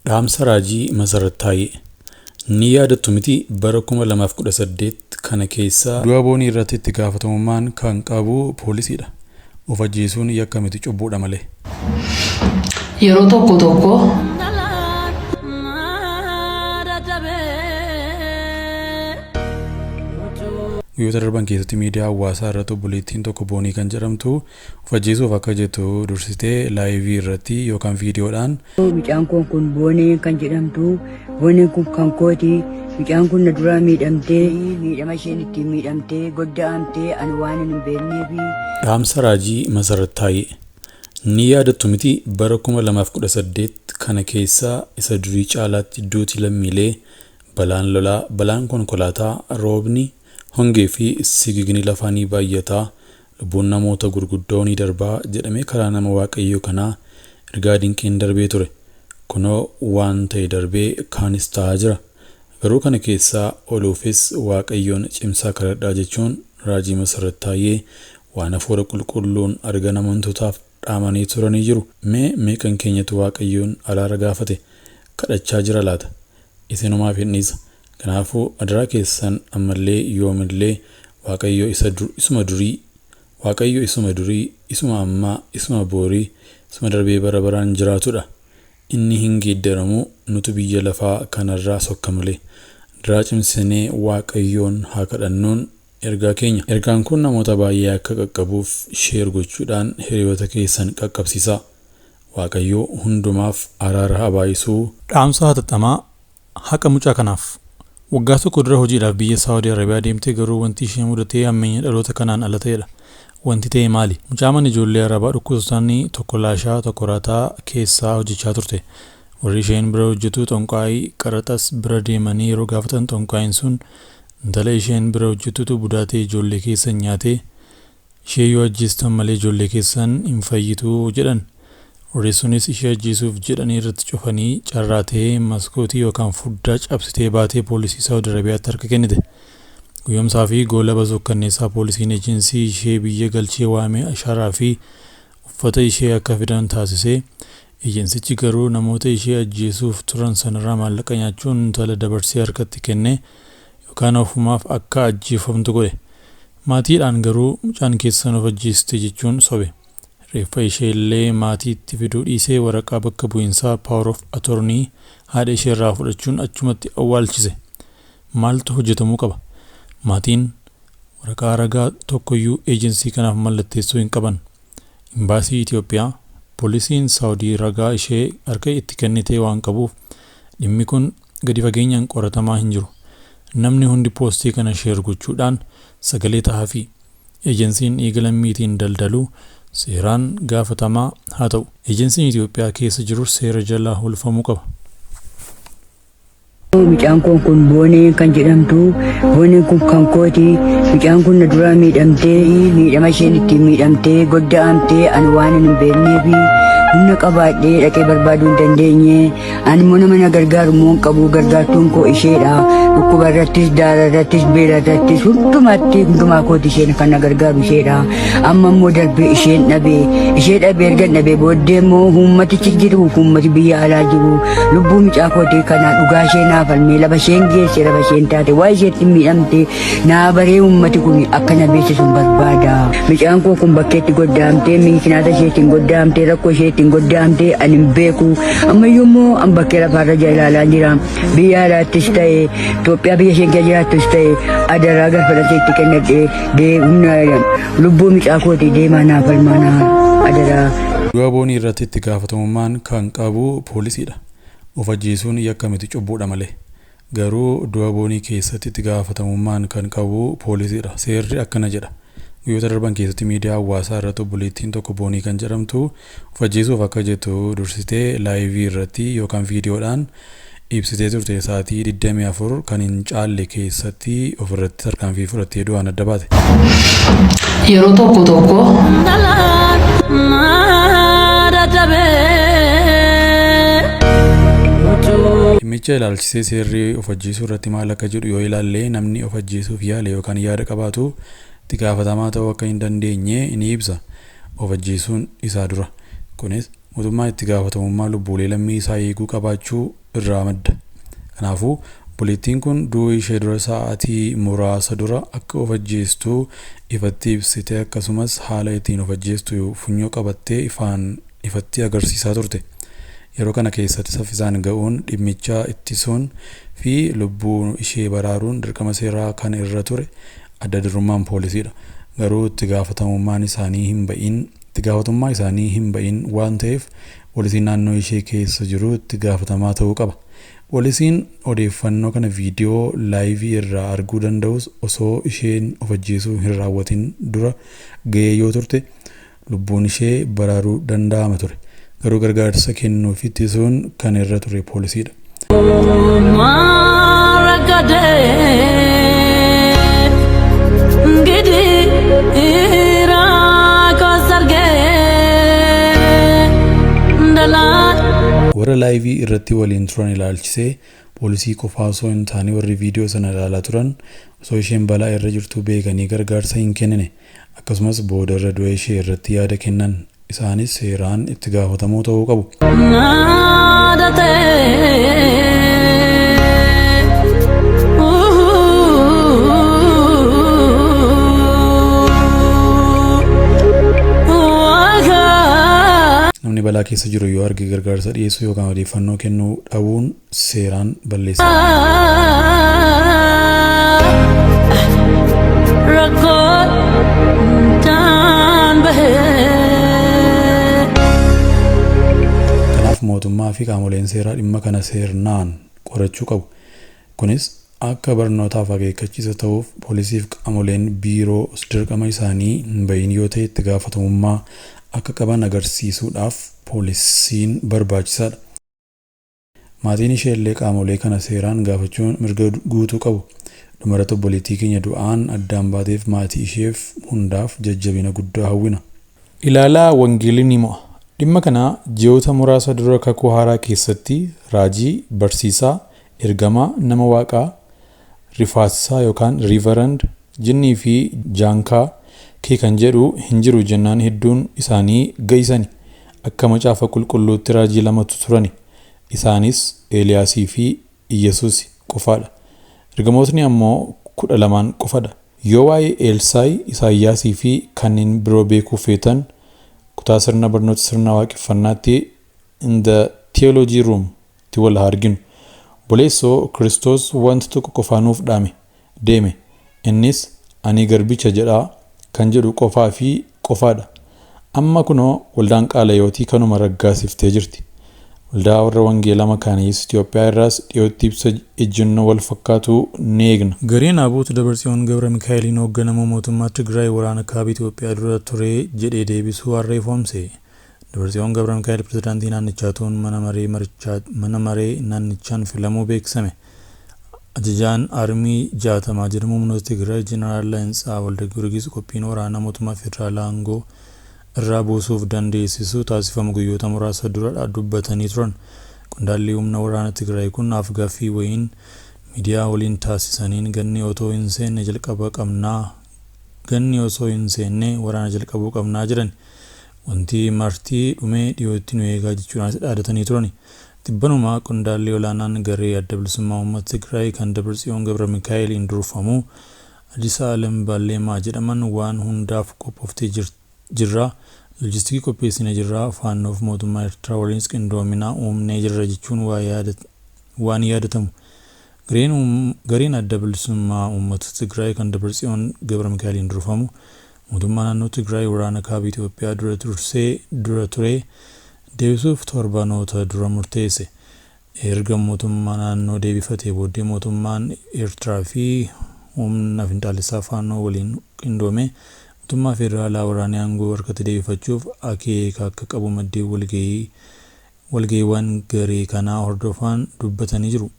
Dhaamsa Raajii Masarat Taayyee ni yaadattu miti bara 2018 kana keessa Dhimma Boonii irratti itti gaafatamummaan kan qabu poolisiidha. Of ajjeesuun yakka miti cubbuudha malee. Yeroo tokko guyyoota darban keessatti miidiyaa hawaasaa irratti obboleettiin tokko Boonii kan jedhamtu of ajjeesuuf akka jettu dursitee laayivii irratti yookaan viidiyoodhaan Mucaan kun Boonii kan jedhamtu Booniin kun kan kooti. Mucaan kun na duraa miidhamtee miidhama isheen ittiin miidhamtee godda'amtee ani waan hin beekneefi. Dhaamsa Raajii Masarat Taayyee ni yaadattu miti bara 2018 kana keessa isa durii caalaatti duuti lammiilee balaan lolaa balaan konkolaataa roobni hongee fi sigigni lafaanii baay'ataa lubbuun namoota gurguddoo ni darbaa jedhamee karaa nama waaqayyoo kanaa ergaa dinqiin darbee ture. Kunoo waan ta'e darbee kaanis ta'aa jira. Garuu kana keessaa oluufis waaqayyoon cimsaa kadhadhaa jechuun Raajii Masarat Taayyee waan hafuura qulqulluun argana amantootaaf dhaamanii turanii jiru. Meeqan keenyatu waaqayyoon araara gaafate kadhachaa jira laata? Isinumaaf hin dhiisa. Kanaafuu adaraa keessan ammallee yoomillee waaqayyo isuma durii, isuma ammaa, isuma boorii, isuma darbee bara baraan jiraatudha. Inni hin geeddaramu nuti biyya lafaa kanarraa sokka malee. Adaraa cimsinee waaqayyoon haa kadhannuun ergaa keenya. Ergaan kun namoota baay'ee akka qaqqabuuf sheer gochuudhaan hiriyoota keessan qaqqabsiisaa. Waaqayyo hundumaaf araara haa baay'isuu. Dhaamsa hatattamaa haqa mucaa kanaaf. Waggaa tokko dura hojiidhaaf biyya Saawudii Arabiyaa deemtee garuu wanti ishee mudatee hammeenya dhaloota kanaan ala ta'edha. Wanti ta'e maali? Mucaan ijoollee Arabaa dhukkubsatanii tokko laashaa tokko raataa keessaa hojjechaa turte. Warri isheen bira hojjetu xonqaayii qaraxas bira deemanii yeroo gaafatan xonqaayiin sun intala isheen bira hojjetutu budaatee ijoollee keessan nyaatee ishee yoo ajjeestan malee ijoollee keessan hin fayyitu jedhan. Warri sunis ishee ajjeesuuf jedhanii irratti cufanii carraatee maskootii yookaan fuddaa cabsitee baatee poolisii Saawudii Arabiyaatti harka kennite. Guyyoomsaa fi goola basookkanneessaa poolisiin eejinsii ishee biyya galchee waamee ashaaraa fi uffata ishee akka fidan taasisee eejinsichi garuu namoota ishee ajjeesuuf turan sanarraa maallaqa nyaachuun intala dabarsee harkatti kenne yookaan ofumaaf akka ajjeefamtu godhe. Maatiidhaan garuu mucaan keessan of ajjeeste jechuun sobe. Reeffa ishee illee maatiitti fiduu dhiisee waraqaa bakka bu'iinsaa Power of Attorney haadha ishee irraa fudhachuun achumatti awwaalchise. Maaltu hojjetamuu qaba? Maatiin waraqaa ragaa tokkoyyuu eejensii kanaaf mallatteessuu hin qaban. Imbaasii Itoophiyaa poolisiin Saawudii ragaa ishee harka itti kennitee waan qabuuf dhimmi kun gadi fageenyaan qoratamaa hin jiru. Namni hundi poostii kana sheer gochuudhaan sagalee tahaa fi eejensiin dhiiga lammiitiin daldalu seeraan gaafatamaa haa ta'u. Eejensiin Itoophiyaa keessa jirus seera jalaa oolfamuu qaba. Mucaan kun Boonii kan jedhamtu Booniin kun kan kooti. Mucaan kun na duraa miidhamtee miidhama isheen ittiin miidhamtee godda'amtee ani waan hin beekneefi humna qabaadhee dhaqee barbaaduu hin dandeenye. Ani immoo nama na gargaaru immoo hin qabu. Gargaartuun koo isheedha. Dhukkuba irrattis daara irrattis beela irrattis hundumaa kooti isheen kan na gargaaru isheedha. Amma immoo darbee isheen dhabee ishee dhabee erga dhabee booddee immoo uummatichi jiru uummati biyya alaa jiru lubbuu mucaa kootii kana dhugaa ishee naaf falmee lafa isheen geesse lafa isheen taate waa isheetti miidhamte naa baree uummati kun akka na beeksisuun barbaada. Mucaan koo kun bakkeetti goddaamtee miikinaata isheetiin goddaamtee rakkoo isheetiin goddaamtee ani hin beeku. Ammayyuu immoo an bakkee lafaarra ilaalaa jira. Biyya alaattis ta'e Itoophiyaa biyya isheen keessa jiraattus ta'e adaraa gaafatee itti kennadhee lubbuu mucaa kootii deemaa naaf falmaa adaraa. Dhimma Boonii irratti itti gaafatamummaan kan qabu poolisiidha. Of ajjeesuun yakka miti cubbuudha malee. Garuu Dhimma Boonii keessatti itti gaafatamummaan kan qabu poolisiidha. Seerri akkana jedha. Guyyoota darban keessatti miidiyaa hawaasaa irratti obboleettiin tokko Boonii kan jedhamtu of ajjeesuuf akka jettu dursitee laayivii irratti yookaan viidiyoodhaan ibsitee turte sa'aatii 24 kan hin caalle keessatti ofirratti tarkaanfii fudhattee du'aan adda baate. yeroo tokko Dhimmicha ilaalchisee seerri of ajjeesuu irratti maal akka jedhu yoo ilaalle namni of ajjeesuuf yaale yookaan yaada qabaatu itti gaafatamaa ta'uu akka hin dandeenye ni ibsa. Of ajjeesuun isaa dura. Kunis mootummaan itti gaafatamummaa lubbuulee lammii isaa eeguu qabaachuu irraa madda. Kanaafuu Obboleettiin kun du'a ishee dura sa'aatii muraasa dura akka of ajjeestuu ifatti ibsite akkasumas haala ittiin of ajjeestu funyoo qabattee ifatti agarsiisaa turte. Yeroo kana keessatti saffisaan ga'uun dhimmicha ittisuun fi lubbuu ishee baraaruun dirqama seeraa kan irra ture adda durummaan poolisiidha. Garuu itti gaafatamummaa isaanii hin ba'in waan ta'eef poolisiin naannoo ishee keessa jiru itti gaafatamaa ta'uu qaba. Poolisiin odeeffannoo kana viidiyoo laayivii irraa arguu danda'us osoo isheen of ajjeesuu hin raawwatin dura ga'ee yoo turte lubbuun ishee baraaruu danda'ama ture. Garuu gargaarsa kennuuf ittisuun kan irra ture poolisiidha. Warra laayivii irratti waliin turan ilaalchisee poolisii qofaa osoo hin taane warri viidiyoo sana ilaalaa turan osoo isheen balaa irra jirtu beekanii gargaarsa hin kennine akkasumas booda irra du'a ishee irratti yaada kennan isaanis seeraan itti gaafatamoo ta'uu qabu. Namni balaa keessa jiru yoo arge gargaarsa dhiyeessuu yookaan odeeffannoo kennuu dhabuun seeraan balleessa. Kanaaf mootummaa fi qaamoleen seeraa dhimma kana seernaan qorachuu qabu. Kunis akka barnootaaf akeekkachiisa ta'uuf poolisiif qaamoleen biiroo dirqama isaanii hin bahin yoo ta'e itti gaafatamummaa akka qaban agarsiisuudhaaf poolisiin barbaachisaadha. Maatiin ishee illee qaamolee kana seeraan gaafachuun mirga guutuu qabu. Dhumarratti obboleettii keenya du'aan addaan baateef maatii isheef hundaaf jajjabina guddaa hawwina. Ilaalaa wangeelii ni mo'a. Dhimma kana ji'oota muraasa dura kakuu haaraa keessatti raajii, barsiisaa, ergamaa, nama waaqaa, rifaasisaa yookaan riivarand, jinnii fi jaankaa kee kan jedhu hin jiru jennaan hedduun isaanii gaisani. Akka macaafa qulqulluutti raajii lamatu turani. Isaanis Eeliyaasii fi Iyesuus qofaadha. Ergamootni ammoo 12 qofaadha. Yoo waa'ee Elsaayi, Isaayyaasii fi kanneen biroo beekuu feetan kutaa sirna barnoota sirna waaqeffannaatti in the theology room ti wal arginu. Boleessoo Kiristoos wanta tokko qofaanuuf deeme. Innis ani garbicha jedhaa kan jedhu qofaa fi qofaadha. Amma kunoo waldaan Qaaliyootii kanuma raggaasiftee jirti. Waldaa warra wangeelaa makaaniis Itoophiyaa irraas dhiyootti ibsa ejjennoo wal fakkaatu ni eegna. Gareen Abboota Dabarsiyoon Gabra Mikaa'eliin hoogganamu mootummaa Tigraay waraana kaaba Itoophiyaa dura ture jedhee deebisuu harreeffamse. Dabarsiyoon Gabra Mikaa'el pirezidaantii naannichaa ta'uun mana maree naannichaan filamuu beeksame. Ajajaan Armii 60 jedhamu humnoota Tigraay Jeneraal Leensaa Waldagiyoorgis qophiin waraanaa mootummaa federaalaa aangoo irraa buusuuf dandeessisu taasifamu guyyoota muraasa dura dubbatanii turan. Qondaalli humna waraana Tigraay kun afgaaffii wayiin miidiyaa waliin taasisaniin ganni osoo hin seenne waraana jalqabuu qabnaa jedhan. Wanti martii dhumee dhiyootti nu eegaa jechuudhaan dhaadatanii turani. Tibbanuma qondaalli olaanaan garee adda bilisummaa uummata Tigraay kan Dabarsiyoon Gabra Mikaa'eliin durfamu Adisaa Alam Balleemaa jedhaman waan hundaaf qophooftee jirra. Loojistikii qopheessinee jirra. Faannoof mootummaa Eertiraa waliinis qindoominaa uumnee jirra jechuun waan yaadatamu. Gareen adda bilisummaa uummata Tigraay kan Dabarsiyoon Gabra Mikaa'eliin durfamu mootummaa naannoo Tigraay waraana kaaba Itoophiyaa dura ture deebisuuf torbanoota dura murteesse. Erga mootummaa naannoo deebifatee booddee mootummaan Eertiraa fi humna fiinxaalessaa faannoo waliin qindoome mootummaa federaalaa waraanaa aangoo harkatti deebifachuuf akeeka akka qabu maddeen walga'iiwwan garee kanaa hordofan dubbatanii jiru.